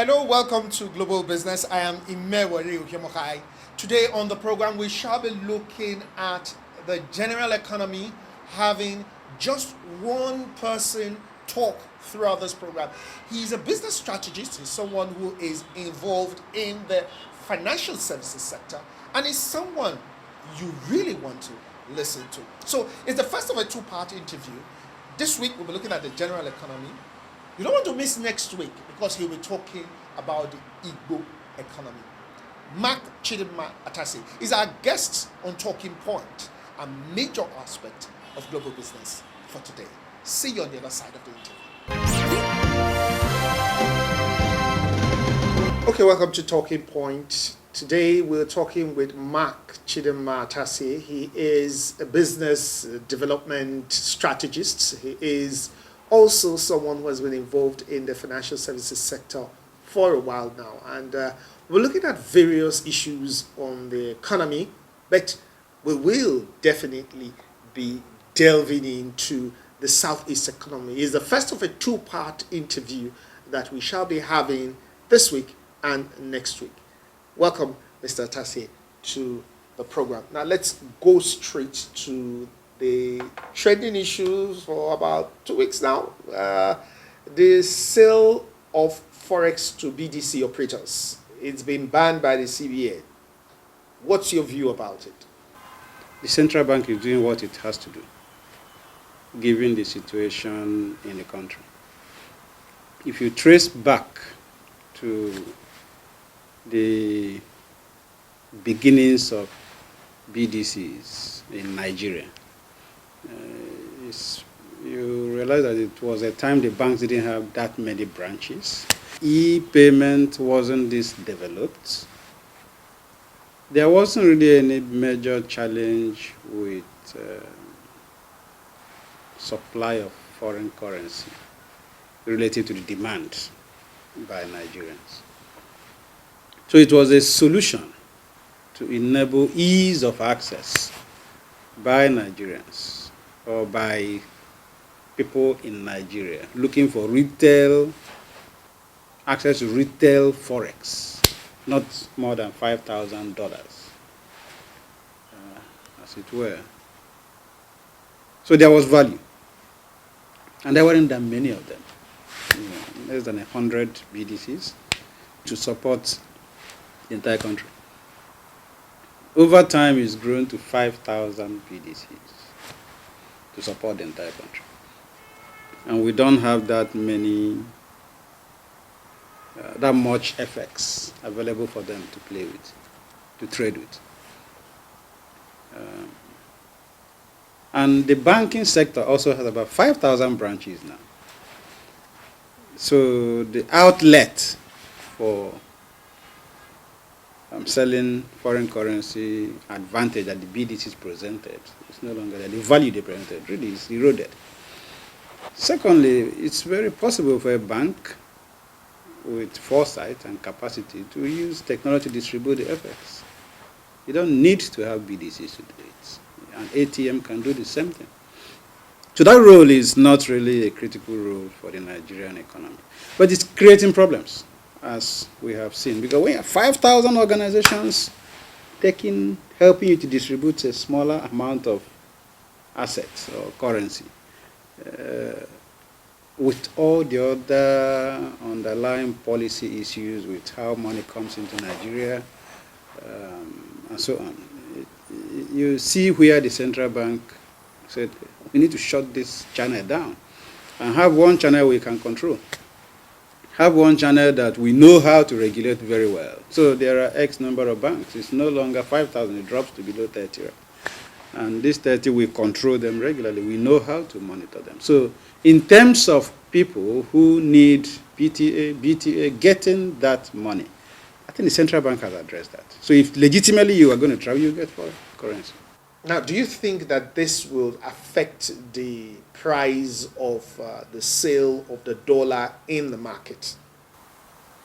Hello, welcome to Global Business. I am Imevbore, Ohiomokhare. Today on the program, we shall be looking at the general economy, having just one person talk throughout this program. He's a business strategist. He's someone who is involved in the financial services sector, and is someone you really want to listen to. So it's the first of a two-part interview. This week, we'll be looking at the general economy. You don't want to miss next week because he'll be talking about the Igbo economy. Mac Chidinma Atasie is our guest on Talking Point, a major aspect of global business for today. See you on the other side of the interview. Okay, welcome to Talking Point. Today we're talking with Mac Chidinma Atasie. He is a business development strategist. He is also someone who has been involved in the financial services sector for a while now. And we're looking at various issues on the economy, but we will definitely be delving into the Southeast economy. It's the first of a two-part interview that we shall be having this week and next week. Welcome, Mr. Atasie, to the program. Now let's go straight to the trending issues for about 2 weeks now. The sale of Forex to BDC operators. It's been banned by the CBA. What's your view about it? The central bank is doing what it has to do, given the situation in the country. If you trace back to the beginnings of BDCs in Nigeria, you realize that it was a time the banks didn't have that many branches. E-payment wasn't this developed. There wasn't really any major challenge with supply of foreign currency related to the demand by Nigerians. So it was a solution to enable ease of access by Nigerians or by people in Nigeria looking for access to retail Forex, not more than $5,000, as it were. So there was value. And there weren't that many of them, less than 100 BDCs to support the entire country. Over time, it's grown to 5,000 BDCs to support the entire country. And we don't have that much FX available for them to play with, to trade with. And the banking sector also has about 5,000 branches now. So the outlet for selling foreign currency advantage that the BDCs presented is no longer there. The value they presented really is eroded. Secondly, it's very possible for a bank with foresight and capacity to use technology to distribute the FX. You don't need to have BDCs to do it. An ATM can do the same thing. So that role is not really a critical role for the Nigerian economy. But it's creating problems, as we have seen, because we have 5,000 organizations helping you to distribute a smaller amount of assets or currency, with all the other underlying policy issues with how money comes into Nigeria, and so on. You see where the central bank said, we need to shut this channel down and have one channel we can control. Have one channel that we know how to regulate very well. So there are X number of banks. It's no longer 5,000. It drops to below 30. And this 30, we control them regularly. We know how to monitor them. So in terms of people who need BTA, getting that money, I think the central bank has addressed that. So if legitimately you are going to travel, you get foreign currency. Now, do you think that this will affect the price of the sale of the dollar in the market?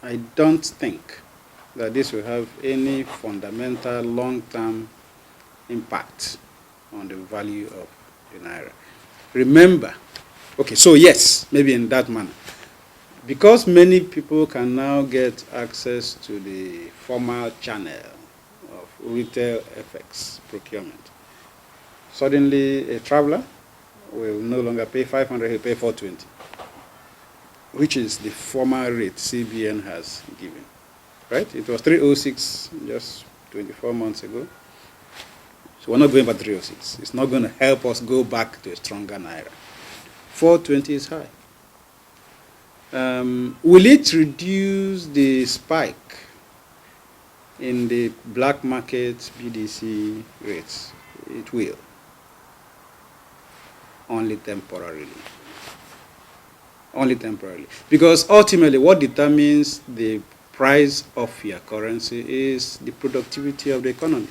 I don't think that this will have any fundamental long-term impact on the value of the naira. Remember, okay, so yes, maybe in that manner. Because many people can now get access to the formal channel of retail FX procurement, suddenly a traveler will no longer pay 500, he'll pay 420, which is the formal rate CBN has given, right? It was 306 just 24 months ago. So we're not going back to 306. It's not going to help us go back to a stronger Naira. 420 is high. Will it reduce the spike in the black market BDC rates? It will. Only temporarily. Only temporarily. Because ultimately what determines the price of your currency is the productivity of the economy.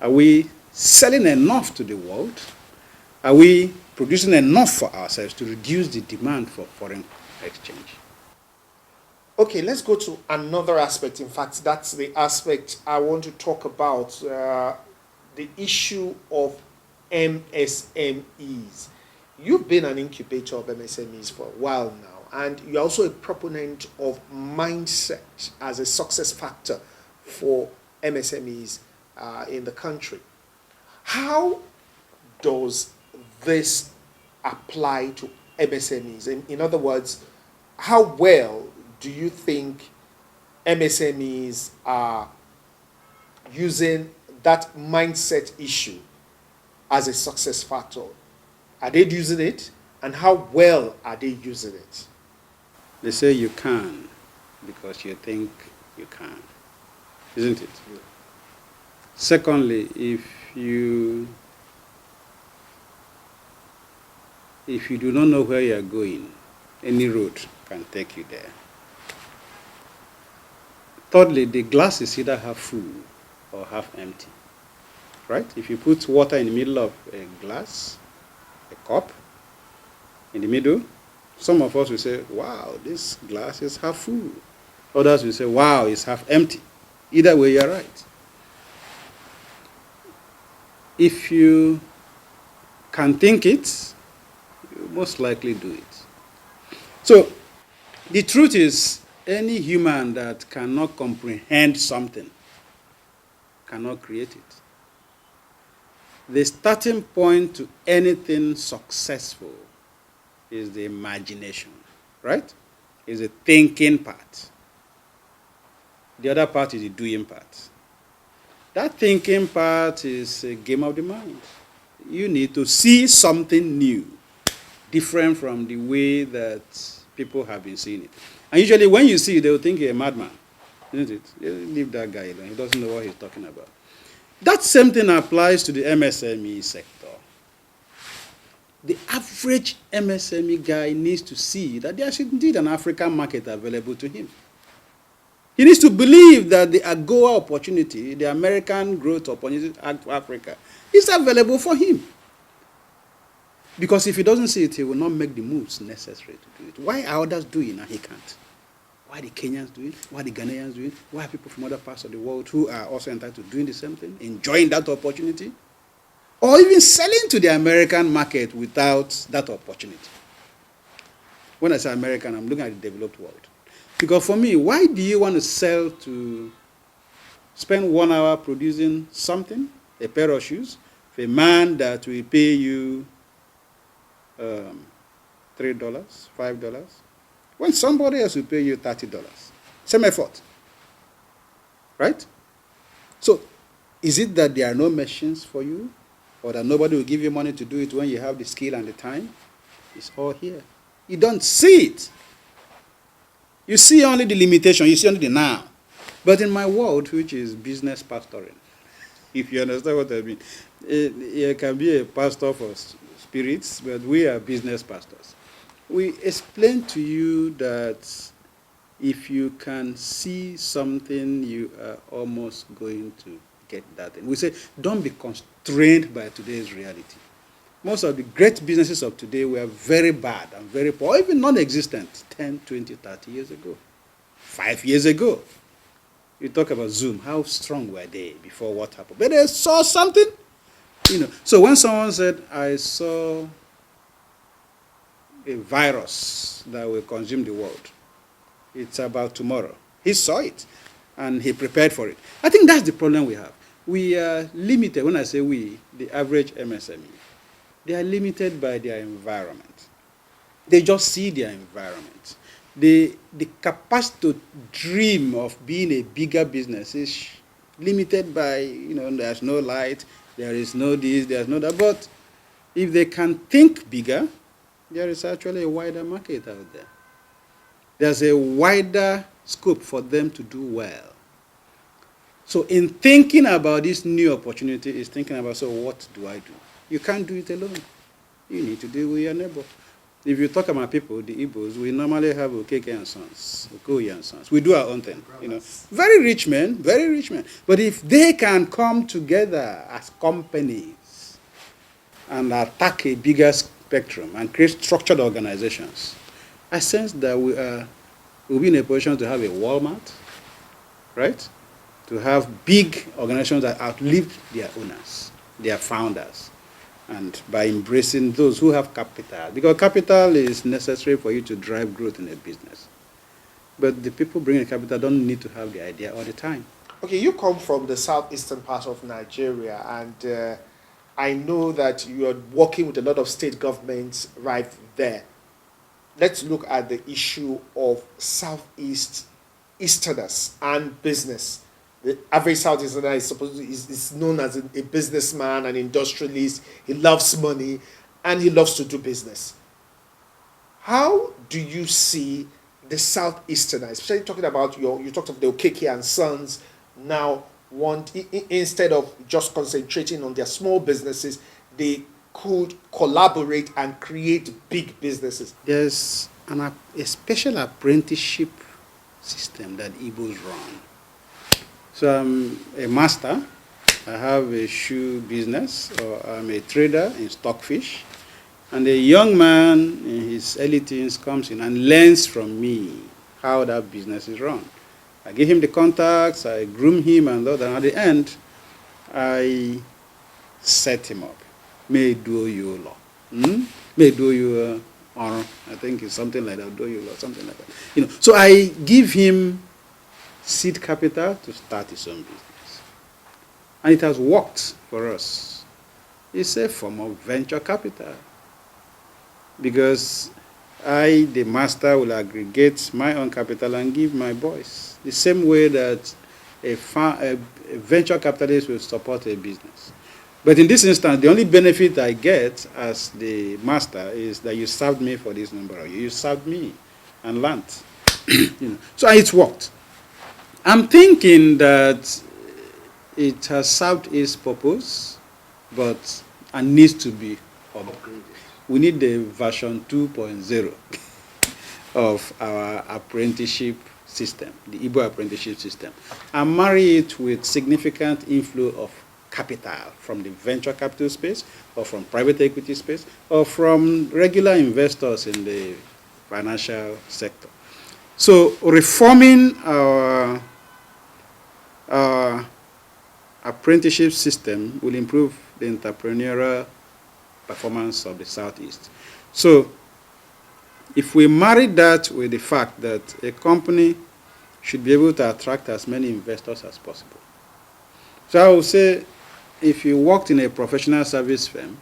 Are we selling enough to the world? Are we producing enough for ourselves to reduce the demand for foreign exchange? Okay, let's go to another aspect. In fact, that's the aspect I want to talk about, the issue of MSMEs. You've been an incubator of MSMEs for a while now, and you're also a proponent of mindset as a success factor for MSMEs in the country. How does this apply to MSMEs? In other words, how well do you think MSMEs are using that mindset issue as a success factor? Are they using it? And how well are they using it? They say you can because you think you can, isn't it? Yeah. Secondly, if you do not know where you are going, any road can take you there. Thirdly, the glass is either half full or half empty, right? If you put water in the middle of a glass, a cup, in the middle, some of us will say, wow, this glass is half full. Others will say, wow, it's half empty. Either way, you're right. If you can think it, you most likely do it. So, the truth is, any human that cannot comprehend something cannot create it. The starting point to anything successful is the imagination, right? Is the thinking part. The other part is the doing part. That thinking part is a game of the mind. You need to see something new, different from the way that people have been seeing it. And usually when you see it, they will think you're a madman, isn't it? You leave that guy alone. He doesn't know what he's talking about. That same thing applies to the MSME sector. The average MSME guy needs to see that there is indeed an African market available to him. He needs to believe that the AGOA opportunity, the American growth opportunity for Africa, is available for him. Because if he doesn't see it, he will not make the moves necessary to do it. Why are others doing and he can't? Why are the Kenyans doing? Why are the Ghanaians doing? Why are people from other parts of the world who are also entitled to doing the same thing, enjoying that opportunity? Or even selling to the American market without that opportunity? When I say American, I'm looking at the developed world. Because for me, why do you want to spend 1 hour producing something, a pair of shoes, for a man that will pay you $3, $5, when somebody else will pay you $30? Same effort, right? So, is it that there are no machines for you, or that nobody will give you money to do it when you have the skill and the time? It's all here. You don't see it. You see only the limitation, you see only the now. But in my world, which is business pastoring, if you understand what I mean, you can be a pastor for spirits, but we are business pastors. We explain to you that if you can see something, you are almost going to get that. And we say, don't be constrained by today's reality. Most of the great businesses of today were very bad and very poor, even non-existent 10, 20, 30 years ago, 5 years ago. You talk about Zoom, how strong were they before what happened? But they saw something. So when someone said, I saw a virus that will consume the world, It's about tomorrow. He saw it, and he prepared for it. I think that's the problem we have. We are limited. When I say we, the average MSME, they are limited by their environment. They just see their environment. The capacity to dream of being a bigger business is limited by, there's no light, there is no this, there's no that. But if they can think bigger, there is actually a wider market out there. There's a wider scope for them to do well. So in thinking about this new opportunity, is thinking about, so what do I do? You can't do it alone. You need to deal with your neighbor. If you talk about people, the Igbos, we normally have Okeke and Sons, Okoye and Sons. We do our own thing, Very rich men, very rich men. But if they can come together as companies and attack a bigger spectrum and create structured organizations, I sense that we'll be in a position to have a Walmart, right? To have big organizations that outlive their owners, their founders. And by embracing those who have capital, because capital is necessary for you to drive growth in a business. But the people bringing capital don't need to have the idea all the time. Okay, you come from the southeastern part of Nigeria, and I know that you are working with a lot of state governments right there. Let's look at the issue of Southeast Easterners and business. The average Southeasterner is known as a businessman, an industrialist. He loves money, and he loves to do business. How do you see the Southeasterner, especially talking about you talked of the Okeke and Sons, now instead of just concentrating on their small businesses, they could collaborate and create big businesses? There's a special apprenticeship system that Igbos run. So I'm a master. I have a shoe business, or I'm a trader in stockfish. And a young man in his early teens comes in and learns from me how that business is run. I give him the contacts, I groom him, and all that. And at the end, I set him up. May do you law. May do you honor. I think it's something like that. Do you law, something like that. So I give him seed capital to start his own business. And it has worked for us. It's a form of venture capital. Because I, the master, will aggregate my own capital and give my boys. The same way that a venture capitalist will support a business. But in this instance, the only benefit I get as the master is that you served me for this number of years. You served me and learned. So it's worked. I'm thinking that it has served its purpose, but and needs to be upgraded. We need the version 2.0 of our apprenticeship system, the Igbo apprenticeship system, and marry it with significant inflow of capital from the venture capital space, or from private equity space, or from regular investors in the financial sector. So reforming our apprenticeship system will improve the entrepreneurial performance of the Southeast. So if we marry that with the fact that a company should be able to attract as many investors as possible. So I would say, if you worked in a professional service firm,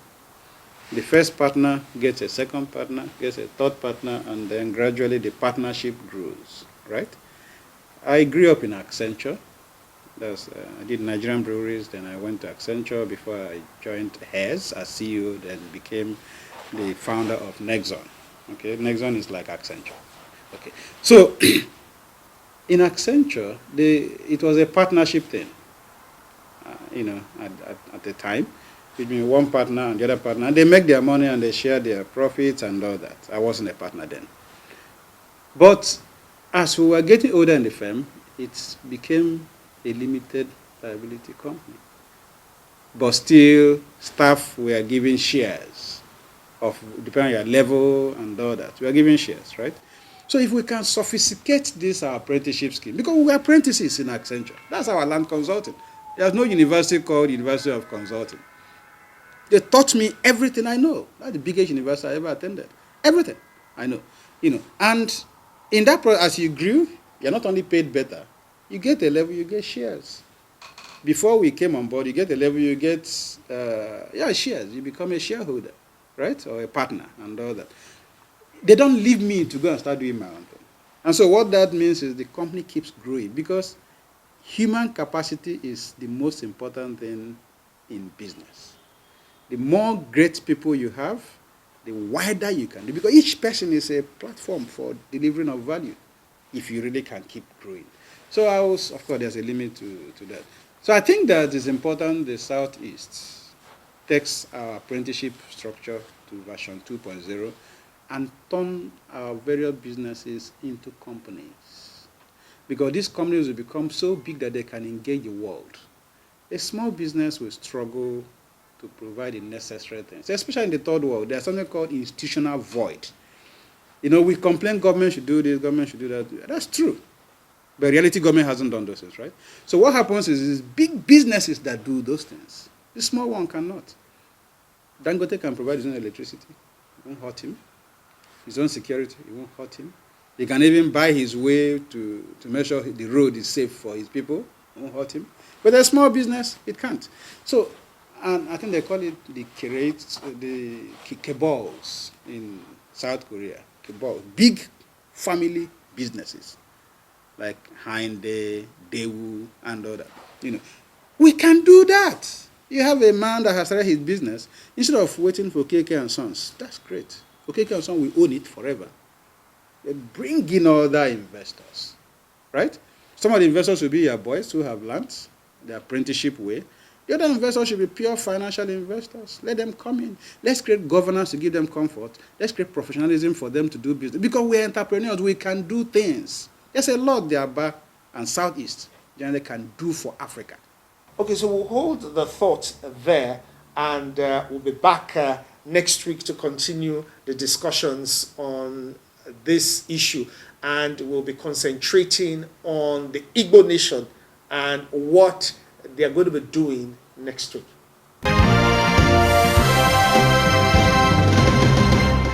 the first partner gets a second partner, gets a third partner, and then gradually the partnership grows, right? I grew up in Accenture. I did Nigerian breweries, then I went to Accenture before I joined Hairs as CEO, then became the founder of Nexon. Okay, Nexon is like Accenture. Okay, so in Accenture, it was a partnership thing. At the time, between one partner and the other partner, and they make their money and they share their profits and all that. I wasn't a partner then. But as we were getting older in the firm, it became a limited liability company. But still, staff were given shares depending on your level and all that. We are giving shares, right? So if we can sophisticate this our apprenticeship scheme, because we were apprentices in Accenture. That's our land consulting. There's no university called University of Consulting. They taught me everything I know. That's the biggest university I ever attended. Everything I know. And In that process, as you grew, you're not only paid better, you get a level, you get shares. Before we came on board, you get a level, you get shares. You become a shareholder, right? Or a partner and all that. They don't leave me to go and start doing my own thing. And so what that means is the company keeps growing because human capacity is the most important thing in business. The more great people you have, the wider you can do, because each person is a platform for delivering of value if you really can keep growing. So of course, there's a limit to that. So I think that it's important the Southeast takes our apprenticeship structure to version 2.0 and turn our various businesses into companies. Because these companies will become so big that they can engage the world. A small business will struggle to provide the necessary things, especially in the third world. There's something called institutional void. We complain government should do this, government should do that. That's true. But reality, government hasn't done those things, right? So what happens is big businesses that do those things. The small one cannot. Dangote can provide his own electricity. It won't hurt him. His own security, it won't hurt him. He can even buy his way to make sure the road is safe for his people. It won't hurt him. But a small business, it can't. So, and I think they call it the kebals in South Korea. Kebals, big family businesses like Hyundai, Daewoo, and all that. We can do that. You have a man that has started his business instead of waiting for KK and Sons. That's great. KK and Sons will own it forever. They bring in other investors, right? Some of the investors will be your boys who have learned the apprenticeship way. The other investors should be pure financial investors. Let them come in. Let's create governance to give them comfort. Let's create professionalism for them to do business. Because we're entrepreneurs, we can do things. There's a lot the Aba and Southeast generally can do for Africa. Okay, so we'll hold the thought there, and we'll be back next week to continue the discussions on this issue, and we'll be concentrating on the Igbo nation and what they are going to be doing next week.